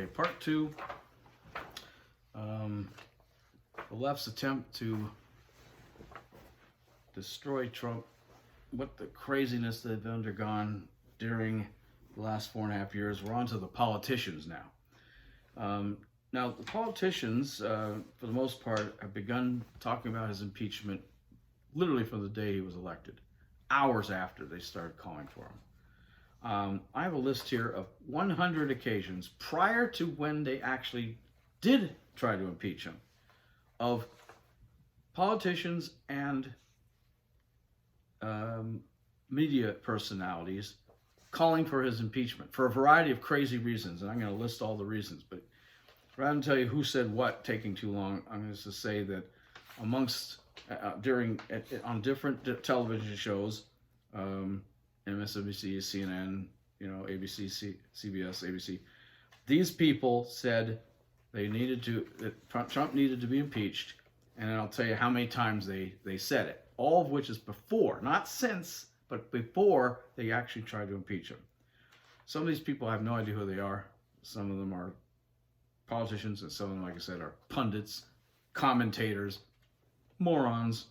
Okay, part two. The left's attempt to destroy Trump, what the craziness they've undergone during the last 4.5 years. We're on to the politicians now. Now, the politicians, for the most part, have begun talking about his impeachment literally from the day he was elected, hours after they started calling for him. I have a list here of 100 occasions prior to when they actually did try to impeach him, of politicians and media personalities calling for his impeachment for a variety of crazy reasons. And I'm going to list all the reasons, but rather than tell you who said what taking too long, I'm going to say that amongst, on different television shows, MSNBC, CNN, ABC, CBS, ABC, these people said that Trump needed to be impeached, and I'll tell you how many times they said it, all of which is before, not since, but before they actually tried to impeach him. Some of these people, I have no idea who they are. Some of them are politicians, and some of them, like I said, are pundits, commentators, morons.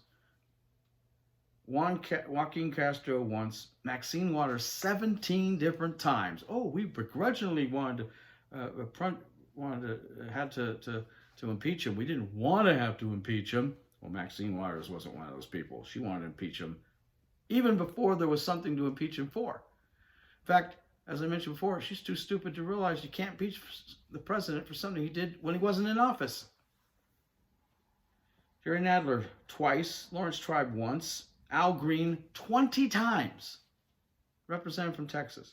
Joaquin Castro once, Maxine Waters 17 different times. Oh, we begrudgingly had to impeach him. We didn't want to have to impeach him. Well, Maxine Waters wasn't one of those people. She wanted to impeach him even before there was something to impeach him for. In fact, as I mentioned before, she's too stupid to realize you can't impeach the president for something he did when he wasn't in office. Jeff Adler twice, Lawrence Tribe once, Al Green 20 times, representative from Texas.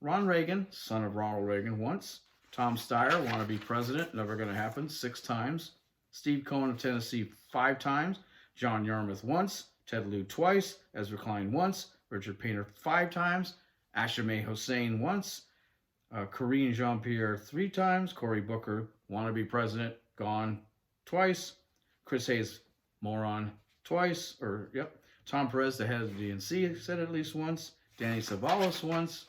Ron Reagan, son of Ronald Reagan, once. Tom Steyer, wannabe president, never going to happen, 6 times. Steve Cohen of Tennessee 5 times. John Yarmouth once. Ted Lieu twice. Ezra Klein once. Richard Painter 5 times. Asha May Hussein once. Karine Jean-Pierre 3 times. Cory Booker, wannabe president, gone twice. Chris Hayes, moron, twice. Tom Perez, the head of the DNC, said at least once. Danny Ceballos once.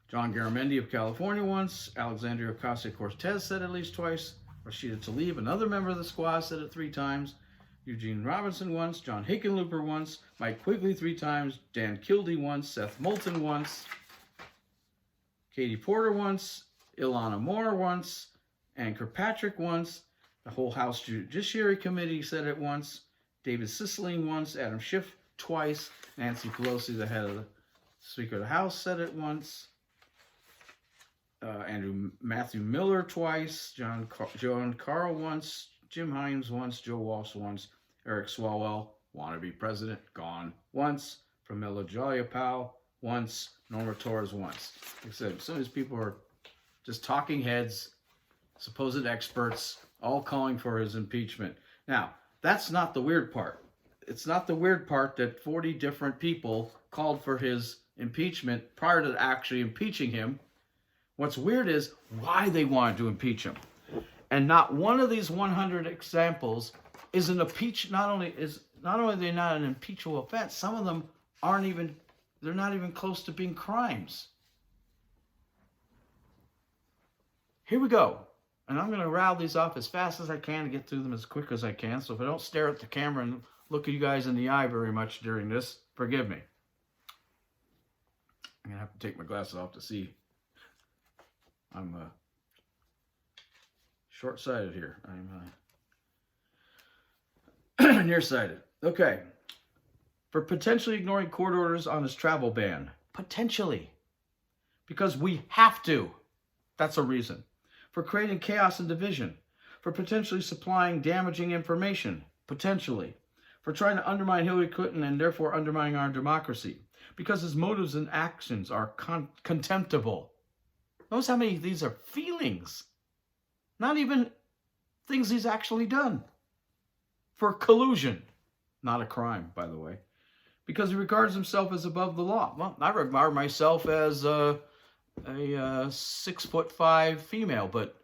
John Garamendi of California once. Alexandria Ocasio-Cortez said at least twice. Rashida Tlaib, another member of the squad, said it 3 times. Eugene Robinson once. John Hickenlooper once. Mike Quigley 3 times. Dan Kildee once. Seth Moulton once. Katie Porter once. Ilana Moore once. Ann Kirkpatrick once. The whole House Judiciary Committee said it once. David Cicilline once. Adam Schiff twice. Nancy Pelosi, the head of the Speaker of the House, said it once. Matthew Miller twice. John Carl once. Jim Himes once. Joe Walsh once. Eric Swalwell, wannabe president, gone once. Pramila Jayapal once. Norma Torres once. Like I said, some of these people are just talking heads, supposed experts, all calling for his impeachment. Now, that's not the weird part. It's not the weird part that 40 different people called for his impeachment prior to actually impeaching him. What's weird is why they wanted to impeach him. And not one of these 100 examples is an not only are they not an impeachable offense, some of them they're not even close to being crimes. Here we go. And I'm going to rattle these off as fast as I can to get through them as quick as I can. So if I don't stare at the camera and look at you guys in the eye very much during this, forgive me. I'm going to have to take my glasses off to see. I'm short-sighted here. I'm nearsighted. Okay. For potentially ignoring court orders on his travel ban. Potentially. Because we have to. That's a reason. For creating chaos and division. For potentially supplying damaging information. Potentially. For trying to undermine Hillary Clinton and therefore undermining our democracy. Because his motives and actions are contemptible. Notice how many of these are feelings. Not even things he's actually done. For collusion. Not a crime, by the way. Because he regards himself as above the law. Well, I regard myself as a 6'5" female, but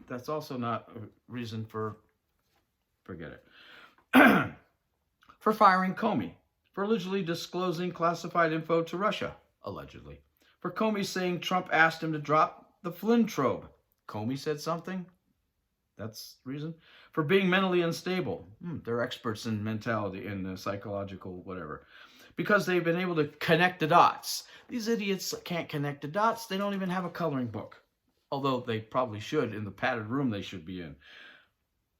that's also not a reason for, forget it. For firing Comey. For allegedly disclosing classified info to Russia. Allegedly. For Comey saying Trump asked him to drop the Flintrobe. Comey said something. That's the reason. For being mentally unstable. They're experts in mentality and psychological whatever. Because they've been able to connect the dots. These idiots can't connect the dots. They don't even have a coloring book. Although they probably should in the padded room they should be in.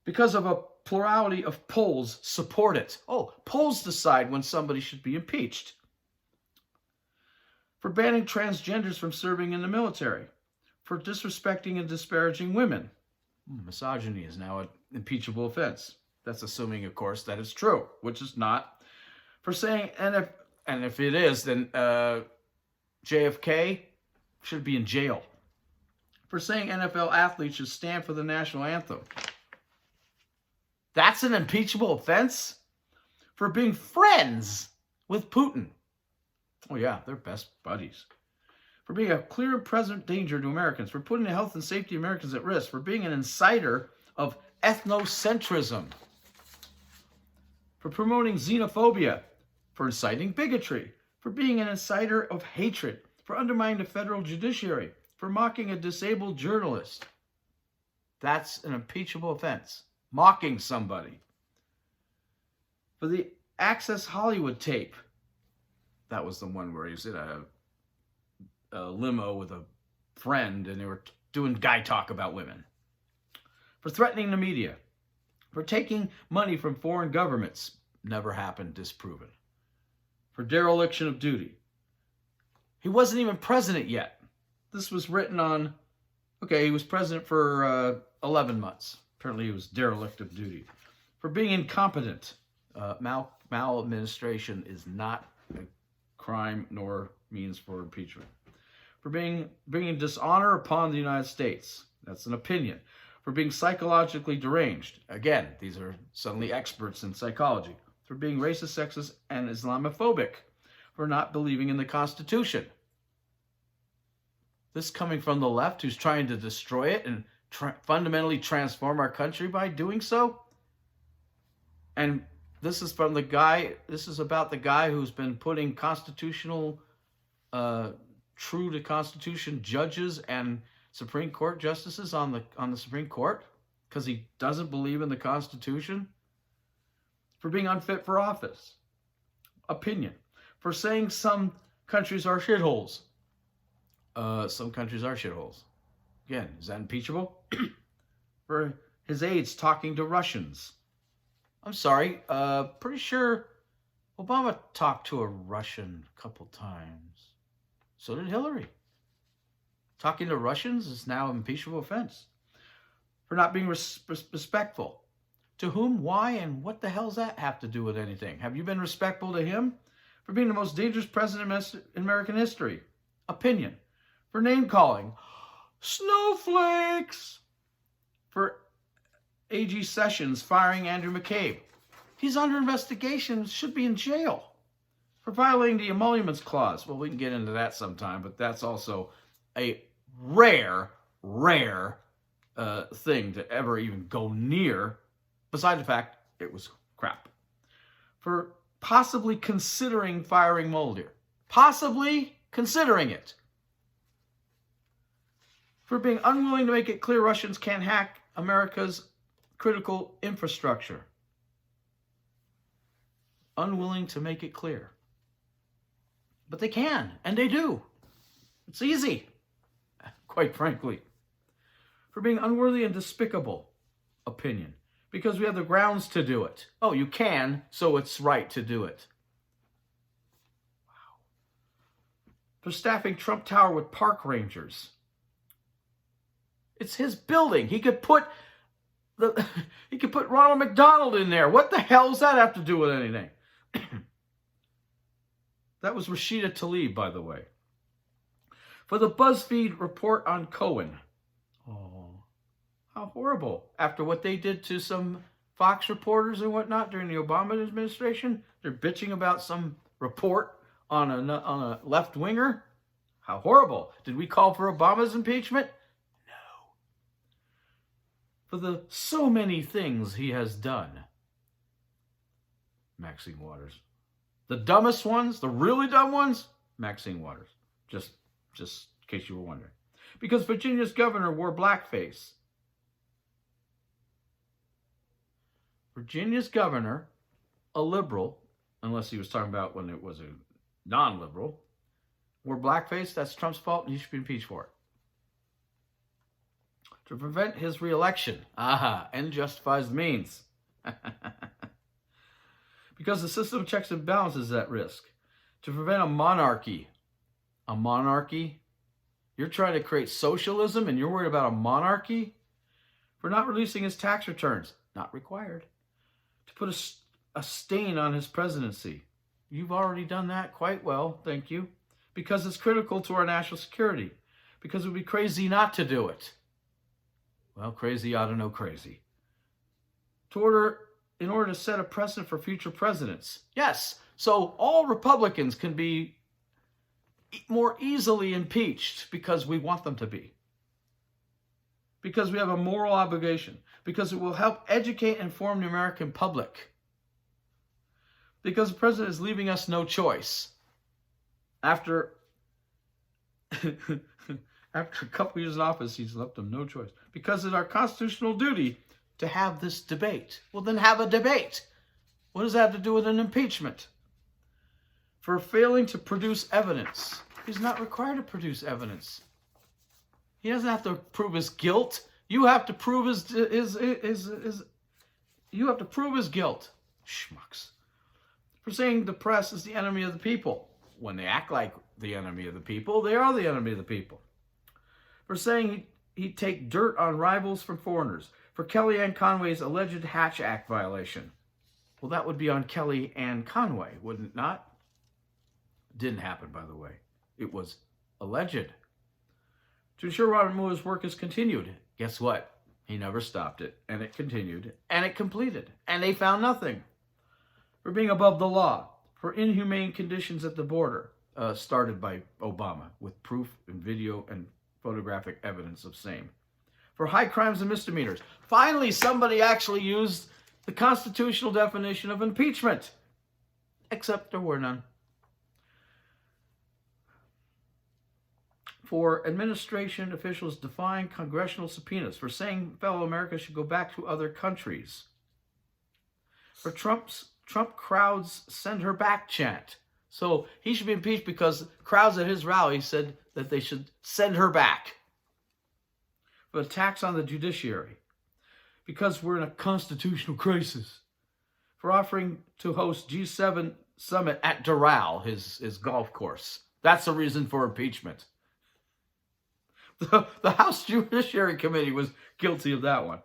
Because of a plurality of polls support it. Oh, polls decide when somebody should be impeached. For banning transgenders from serving in the military. For disrespecting and disparaging women. Misogyny is now an impeachable offense. That's assuming, of course, that it's true, which is not. For saying, and if it is, then JFK should be in jail. For saying NFL athletes should stand for the national anthem. That's an impeachable offense? For being friends with Putin. Oh yeah, they're best buddies. For being a clear and present danger to Americans. For putting the health and safety of Americans at risk. For being an inciter of ethnocentrism. For promoting xenophobia. For inciting bigotry. For being an inciter of hatred. For undermining the federal judiciary. For mocking a disabled journalist. That's an impeachable offense. Mocking somebody. For the Access Hollywood tape. That was the one where he was in a limo with a friend and they were doing guy talk about women. For threatening the media. For taking money from foreign governments. Never happened, disproven. For dereliction of duty. He wasn't even president yet. This was written on, okay, he was president for 11 months. Apparently he was derelict of duty. For being incompetent. Maladministration is not a crime nor means for impeachment. For bringing dishonor upon the United States. That's an opinion. For being psychologically deranged. Again, these are suddenly experts in psychology. For being racist, sexist, and Islamophobic. For not believing in the Constitution. This coming from the left who's trying to destroy it and fundamentally transform our country by doing so. And this is from the guy, this is about the guy who's been putting constitutional, true to Constitution judges and Supreme Court justices on the Supreme Court because he doesn't believe in the Constitution. For being unfit for office. Opinion. For saying some countries are shitholes. Some countries are shitholes. Again, is that impeachable? For his aides talking to Russians. I'm sorry, pretty sure Obama talked to a Russian a couple times. So did Hillary. Talking to Russians is now an impeachable offense. For not being respectful. To whom, why, and what the hell does that have to do with anything? Have you been respectful to him? For being the most dangerous president in American history. Opinion. For name-calling. Snowflakes. For A.G. Sessions firing Andrew McCabe. He's under investigation, should be in jail. For violating the Emoluments Clause. Well, we can get into that sometime, but that's also a rare thing to ever even go near, beside the fact it was crap. For possibly considering firing Mulder. Possibly considering it. For being unwilling to make it clear Russians can't hack America's critical infrastructure. Unwilling to make it clear. But they can, and they do. It's easy, quite frankly. For being unworthy and despicable. Opinion. Because we have the grounds to do it. Oh, you can, so it's right to do it. Wow. For staffing Trump Tower with park rangers. It's his building. He could put Ronald McDonald in there. What the hell does that have to do with anything? That was Rashida Tlaib, by the way. For the BuzzFeed report on Cohen. Oh, how horrible. After what they did to some Fox reporters and whatnot during the Obama administration, they're bitching about some report on a left-winger. How horrible. Did we call for Obama's impeachment? For the so many things he has done. Maxine Waters. The dumbest ones, the really dumb ones, Maxine Waters. Just in case you were wondering. Because Virginia's governor wore blackface. Virginia's governor, a liberal, unless he was talking about when it was a non-liberal, wore blackface. That's Trump's fault, and he should be impeached for it. To prevent his reelection. End justifies the means. Because the system of checks and balances is at risk. To prevent a monarchy. A monarchy? You're trying to create socialism and you're worried about a monarchy? For not releasing his tax returns. Not required. To put a stain on his presidency. You've already done that quite well, thank you. Because it's critical to our national security. Because it would be crazy not to do it. Well, crazy ought to know crazy. In order to set a precedent for future presidents. Yes, so all Republicans can be more easily impeached because we want them to be. Because we have a moral obligation. Because it will help educate and inform the American public. Because the president is leaving us no choice. After a couple years in office, he's left them no choice. Because it's our constitutional duty to have this debate. Well, then have a debate. What does that have to do with an impeachment? For failing to produce evidence. He's not required to produce evidence. He doesn't have to prove his guilt. You have to prove his guilt. Schmucks. For saying the press is the enemy of the people. When they act like the enemy of the people, they are the enemy of the people. For saying he'd take dirt on rivals from foreigners. For Kellyanne Conway's alleged Hatch Act violation. Well, that would be on Kellyanne Conway, wouldn't it not? Didn't happen, by the way. It was alleged. To ensure Robert Mueller's work is continued. Guess what? He never stopped it. And it continued. And it completed. And they found nothing. For being above the law. For inhumane conditions at the border. Started by Obama. With proof and video and photographic evidence of same. For high crimes and misdemeanors. Finally, somebody actually used the constitutional definition of impeachment. Except there were none. For administration officials defying congressional subpoenas. For saying fellow Americans should go back to other countries. For Trump crowds send her back chant. So he should be impeached because crowds at his rally said that they should send her back. For attacks on the judiciary. Because we're in a constitutional crisis. For offering to host G7 summit at Doral, his golf course. That's the reason for impeachment. The House Judiciary Committee was guilty of that one.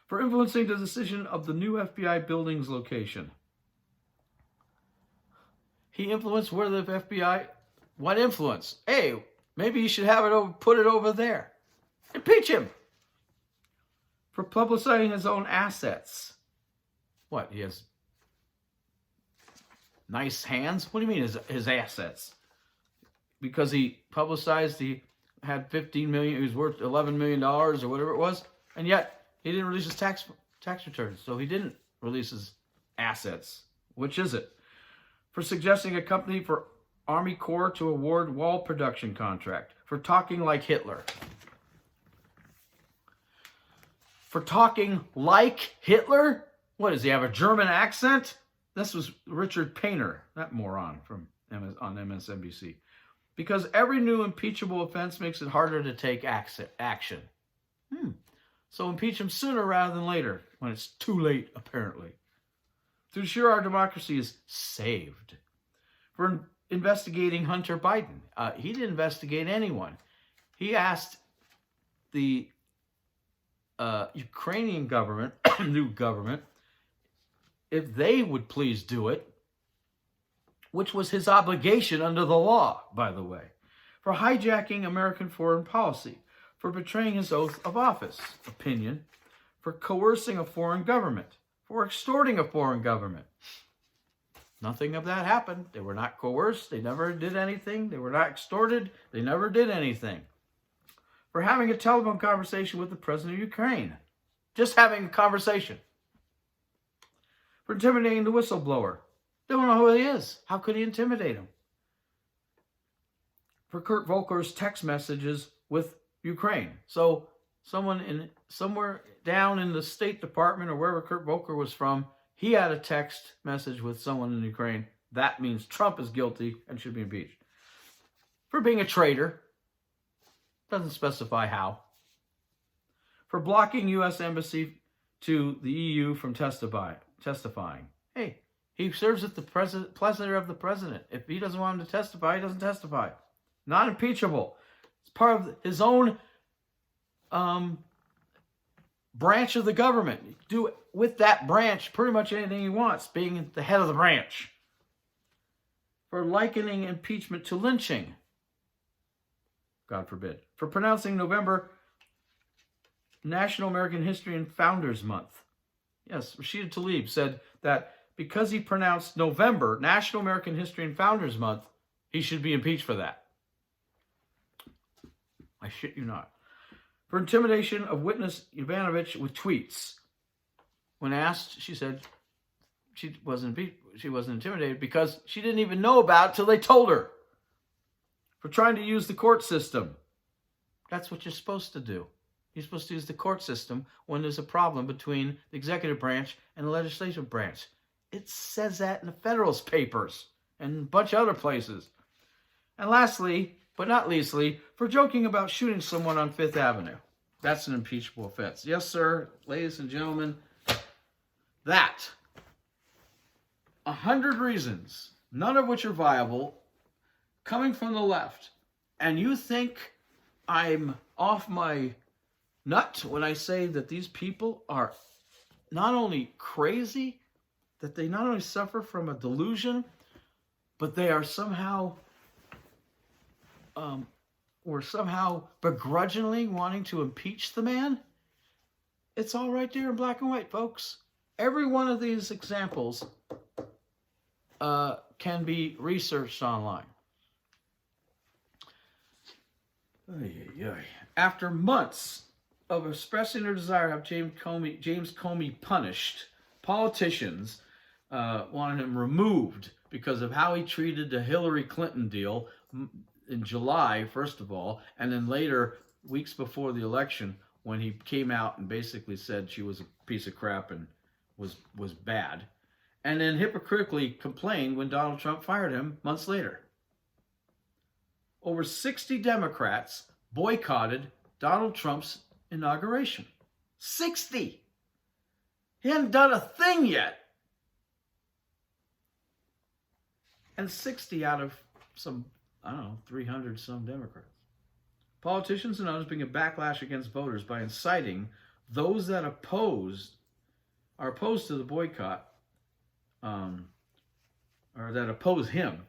For influencing the decision of the new FBI building's location. He influenced where the FBI... What influence? Hey, maybe you should have it put it over there. Impeach him. For publicizing his own assets. What, he has nice hands? What do you mean his assets? Because he publicized he had $15 million, he was worth $11 million or whatever it was, and yet he didn't release his tax returns, so he didn't release his assets. Which is it? For suggesting a company for Army Corps to award wall production contract. For talking like Hitler. For talking like Hitler? What, does he have a German accent? This was Richard Painter, that moron on MSNBC. Because every new impeachable offense makes it harder to take action. So impeach him sooner rather than later, when it's too late, apparently. To ensure our democracy is saved. For investigating Hunter Biden. He didn't investigate anyone. He asked the Ukrainian government, new government, if they would please do it, which was his obligation under the law, by the way, for hijacking American foreign policy, for betraying his oath of office, opinion, for coercing a foreign government, for extorting a foreign government. Nothing of that happened. They were not coerced. They never did anything. They were not extorted. They never did anything. For having a telephone conversation with the president of Ukraine. Just having a conversation. For intimidating the whistleblower. They don't know who he is. How could he intimidate him? For Kurt Volker's text messages with Ukraine. So somewhere down in the State Department or wherever Kurt Volker was from, he had a text message with someone in Ukraine. That means Trump is guilty and should be impeached. For being a traitor. Doesn't specify how. For blocking U.S. Embassy to the EU from testifying. Hey, he serves at the pleasure of the president. If he doesn't want him to testify, he doesn't testify. Not impeachable. It's part of his own branch of the government. He can do with that branch pretty much anything he wants, being the head of the branch. For likening impeachment to lynching. God forbid. For pronouncing November National American History and Founders Month. Yes, Rashida Tlaib said that because he pronounced November National American History and Founders Month, he should be impeached for that. I shit you not. For intimidation of witness Yovanovitch with tweets. When asked, she said she wasn't intimidated because she didn't even know about it till they told her. For trying to use the court system. That's what you're supposed to do. You're supposed to use the court system when there's a problem between the executive branch and the legislative branch. It says that in the Federalist Papers and a bunch of other places. And lastly, but not leastly, for joking about shooting someone on Fifth Avenue. That's an impeachable offense. Yes, sir, ladies and gentlemen, that 100 reasons, none of which are viable, coming from the left, and you think I'm off my nut when I say that these people are not only crazy, that they not only suffer from a delusion, but they are somehow begrudgingly wanting to impeach the man? It's all right there in black and white, folks. Every one of these examples can be researched online. After months of expressing their desire to have James Comey punished, politicians wanted him removed because of how he treated the Hillary Clinton deal in July, first of all, and then later, weeks before the election, when he came out and basically said she was a piece of crap and was bad, and then hypocritically complained when Donald Trump fired him months later. Over 60 Democrats boycotted Donald Trump's inauguration. 60! He hadn't done a thing yet. And 60 out of some, 300 some Democrats. Politicians and others bring a backlash against voters by inciting those that are opposed to the boycott, or that oppose him,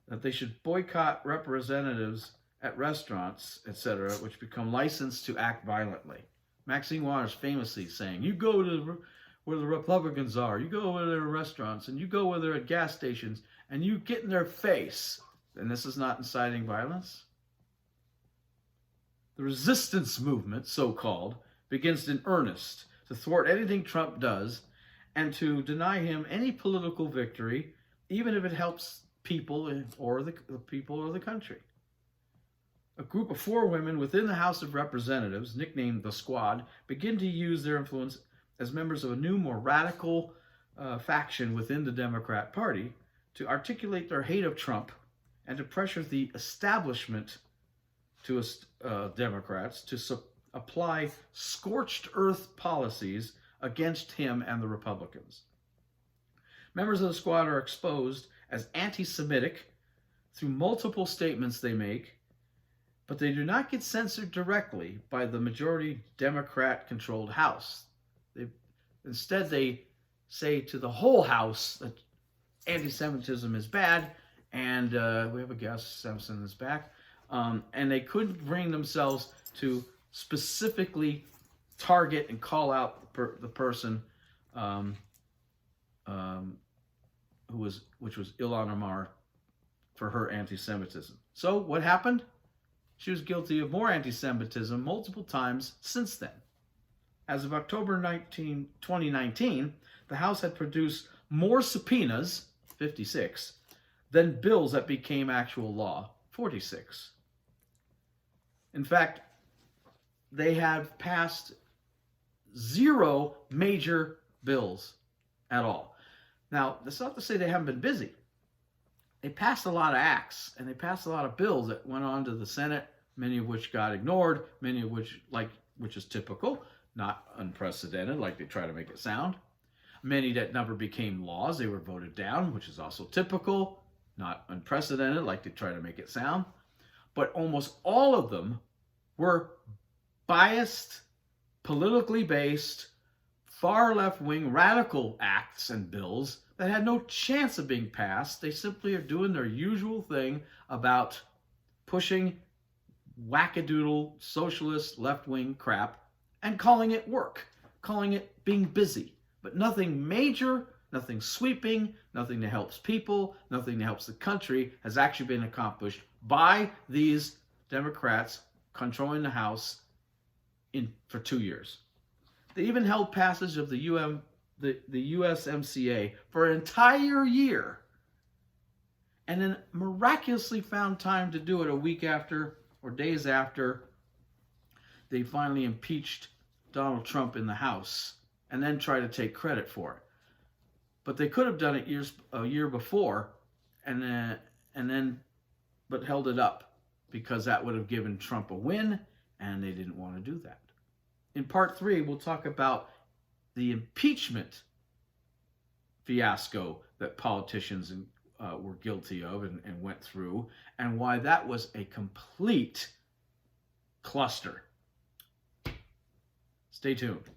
that they should boycott representatives at restaurants, etc., which become licensed to act violently. Maxine Waters famously saying, you go to where the Republicans are, you go where they're at restaurants, and you go where they're at gas stations, and you get in their face. And this is not inciting violence? The resistance movement, so-called, begins in earnest to thwart anything Trump does and to deny him any political victory, even if it helps people or the people or the country. A group of 4 women within the House of Representatives, nicknamed the Squad, begin to use their influence as members of a new, more radical faction within the Democrat Party to articulate their hate of Trump and to pressure the establishment to Democrats to apply scorched earth policies against him and the Republicans. Members of the Squad are exposed as anti-Semitic through multiple statements they make, but they do not get censored directly by the majority Democrat-controlled House. Instead, they say to the whole House that anti-Semitism is bad, and we have a guest, Simpson is back, and they couldn't bring themselves to specifically target and call out the person which was Ilhan Omar for her anti-Semitism. So what happened? She was guilty of more anti-Semitism multiple times since then. As of October 2019, the House had produced more subpoenas, 56, than bills that became actual law, 46. In fact, they have passed 0 major bills at all. Now, that's not to say they haven't been busy. They passed a lot of acts, and they passed a lot of bills that went on to the Senate, many of which got ignored, many of which, which is typical, not unprecedented, like they try to make it sound. Many that never became laws, they were voted down, which is also typical, not unprecedented, like they try to make it sound. But almost all of them were biased, politically based, far left-wing radical acts and bills that had no chance of being passed. They simply are doing their usual thing about pushing wackadoodle socialist left-wing crap and calling it work, calling it being busy. But nothing major, nothing sweeping, nothing that helps people, nothing that helps the country has actually been accomplished by these Democrats controlling the House for 2 years. They even held passage of the USMCA for an entire year, and then miraculously found time to do it a week after or days after they finally impeached Donald Trump in the House, and then try to take credit for it. But they could have done it a year before, but held it up because that would have given Trump a win, and they didn't want to do that. In part 3, we'll talk about the impeachment fiasco that politicians were guilty of and went through, and why that was a complete cluster. Stay tuned.